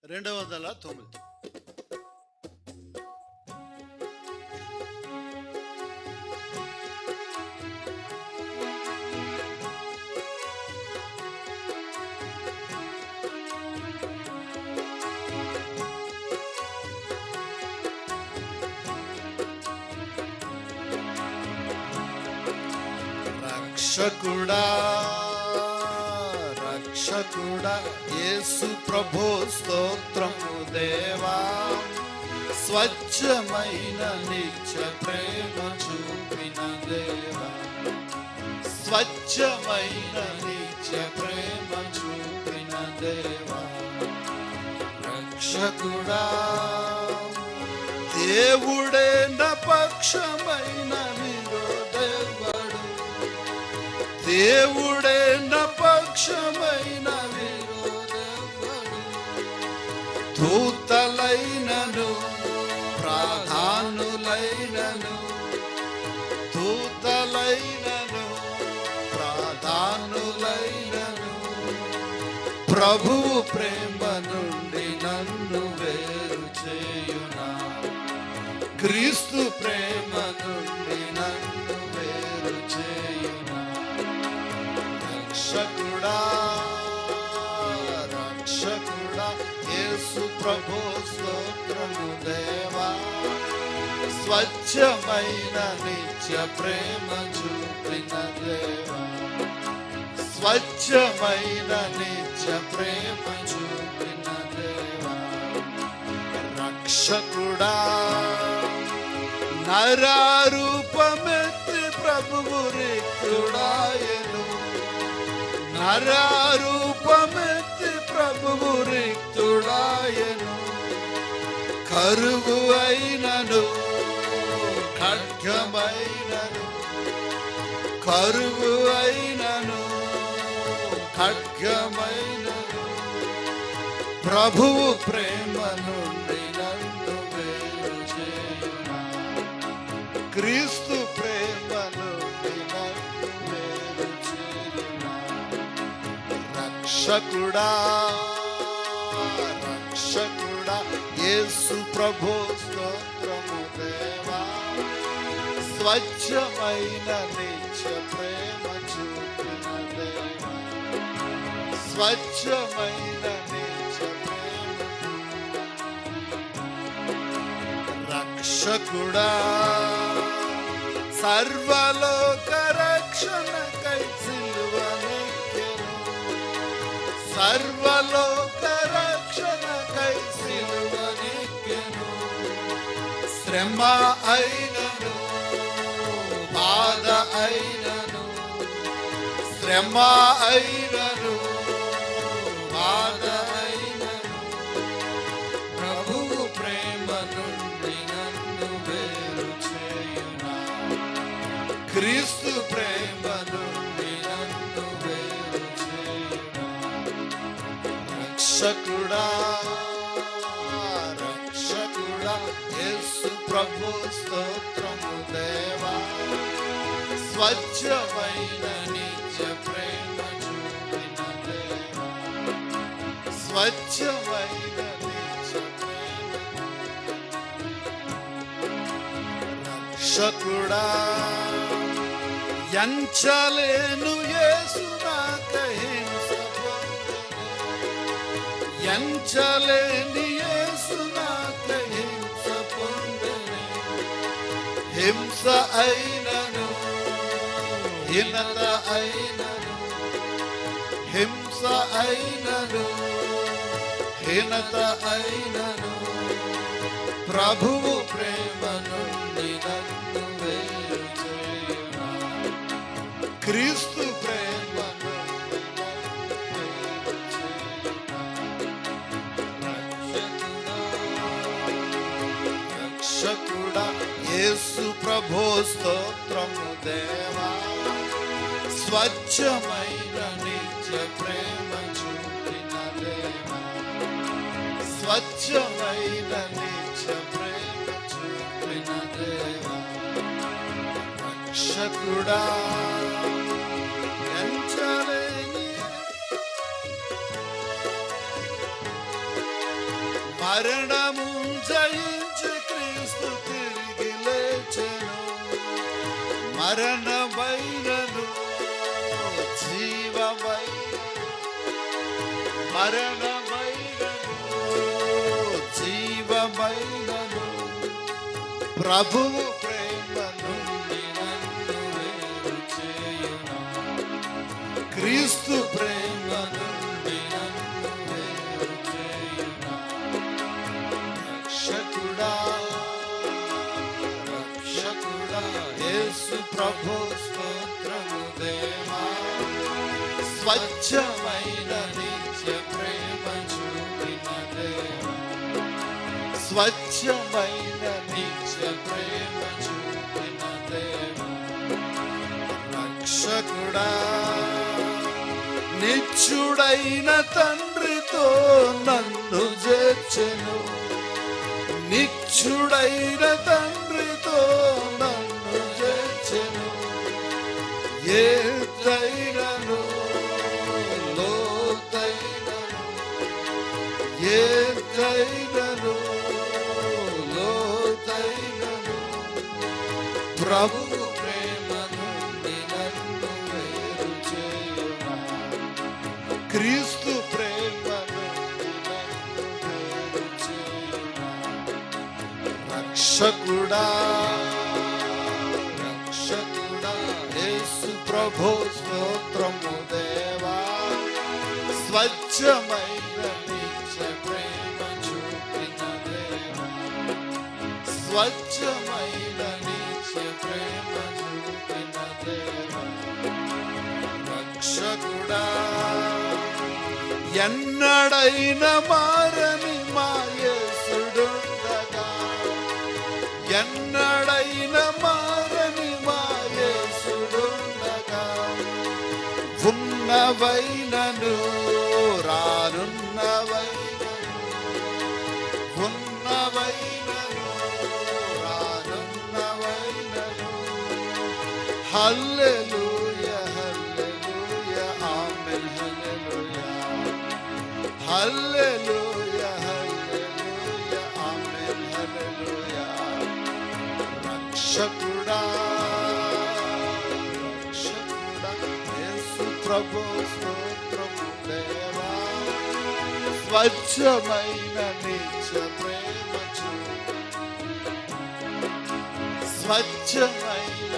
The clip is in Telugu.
209. రక్షకుడా రక్షకుడా యేసు ప్రభు స్తోత్రము దేవా, స్వచ్ఛమైన నిత్య ప్రేమ చూపిన దేవా, స్వచ్ఛమైన నిత్య ప్రేమ చూపిన దేవా. రక్షకుడా దేవుడే నా పక్షమైన విరోధెవడు, దేవుడే నా పక్షమైన విరోధెవడు. దూతలైనను ప్రాధానులైనను, దూతలైనను ప్రాధానులైనను, ప్రభువు ప్రేమ నుండి నన్ను వేరు చేయునా, క్రీస్తు ప్రేమ నుండి నన్ను వేరు చేయునా. రక్షకుడా రక్షకుడా యేసు ప్రభు స్తోత్రము దేవా, స్వచ్ఛమైన నిత్య ప్రేమ చూపిన దేవా, స్వచ్ఛమైన నిత్య ప్రేమ చూపిన దేవా. రక్షకుడా నరారూపమెత్తి ప్రభువు రిక్తుడాయను, నరారూపమెత్తి ప్రభువు రిక్తుడాయను. కరువు అయినను ఖడ్గమైనను, కరువు అయినను ఖడ్గమైనను, ప్రభువు ప్రేమ నుండి నన్ను వేరు చేయునా, క్రీస్తు ప్రేమ నుండి నన్ను వేరు చేయునా. రక్షకుడా రక్షకుడా యేసు ప్రభు స్తోత్రము దేవా, స్వచ్ఛమైన నిత్య ప్రేమ చూపిన దేవా, స్వచ్ఛమైన నిత్య ప్రేమ. రక్షకుడా సర్వలోక రక్షణకై సిలువనెక్కెను, సర్వలోక రక్షణకై సిలువనెక్కెను. శ్రమ అయినను బాధ అయినను, శ్రమ అయినను బాధ అయినను, ప్రభువు ప్రేమ నుండి నన్ను వేరు చేయునా, క్రీస్తు ప్రేమ నుండి నన్ను వేరు చేయునా. రక్షకుడా రక్షకుడా యేసు ప్రభు స్తోత్రము దేవా, స్వచ్ఛమైన నిత్య ప్రేమ చూపిన దేవా, స్వచ్ఛమైన నిత్య ప్రేమ. రక్షకుడా ఎంచలేను యేసు నాకై హింస పొందెను, ఎంచలేని యేసు నాకై హింస పొందెను. హింస అయినను హీనత అయినను, హింస అయినను హీనత అయినను, ప్రభువు ప్రేమ నుండి నన్ను వేరు చేయునా, క్రీస్తు ప్రేమ నుండి నన్ను వేరు చేయునా. రక్షకుడా యేసు ప్రభు స్తోత్రము దేవా, స్వచ్ఛమైన నిత్య ప్రేమ చూపిన దేవా, స్వచ్ఛమైన నిత్య ప్రేమ చూపిన దేవా. రక్షకుడా ఎంచలేని మరణము జయించి క్రీస్తు తిరిగి లేచెను. మరణమైనను జీవమై, మరణమైనను జీవమైనను ప్రభువు ప్రేమ నుండి నన్ను వేరు చేయునా. క్రీస్తు ప్రేమ నుండి నన్ను వేరు చేయునా. రక్షకుడా రక్షకుడా యేసు ప్రభు స్తోత్రము దేవా. స్వచ్ఛమైన నిత్య ప్రేమ చూపిన దేవా. స్వచ్ఛమైన నిత్య ప్రేమ చూపిన దేవా. రక్షకుడా నిత్యుడైన తండ్రితో నన్ను చేర్చెను. నిత్యుడైన తండ్రితో నన్ను చేర్చెను. ఎత్తైనను లోతైనను, ఎత్తైనను లోతైనను ప్రభువు ప్రేమ నుండి నన్ను వేరు చేయునా. క్రీస్తు ప్రేమ నుండి నన్ను వేరు చేయునా. రక్షకుడా రక్షకుడా యేసు ప్రభు స్తోత్రము దేవా. స్వచ్ఛమైన నిత్య ప్రేమ చూపిన దేవా. స్వచ్ఛమైన నిత్య ప్రేమ చూపిన దేవా. రక్షకుడా ఎన్నడైన మారని మా యేసుడుండగా, ఎన్నడైన మారని మా యేసుడుండగా, ఉన్నవైనను రానున్నవైనను, ఉన్నవైనను రానున్నవైనను. హల్లెలూయా హల్లెలూయా ఆమేన్ హల్లెలూయా. హల్లెలూయా హల్లెలూయా ఆమేన్ హల్లెలూయా. రక్షకుడా రక్షకుడా యేసు ప్రభు స్తోత్రము దేవా. స్వచ్ఛమైన నిత్య ప్రేమ చూపు, స్వచ్ఛమైన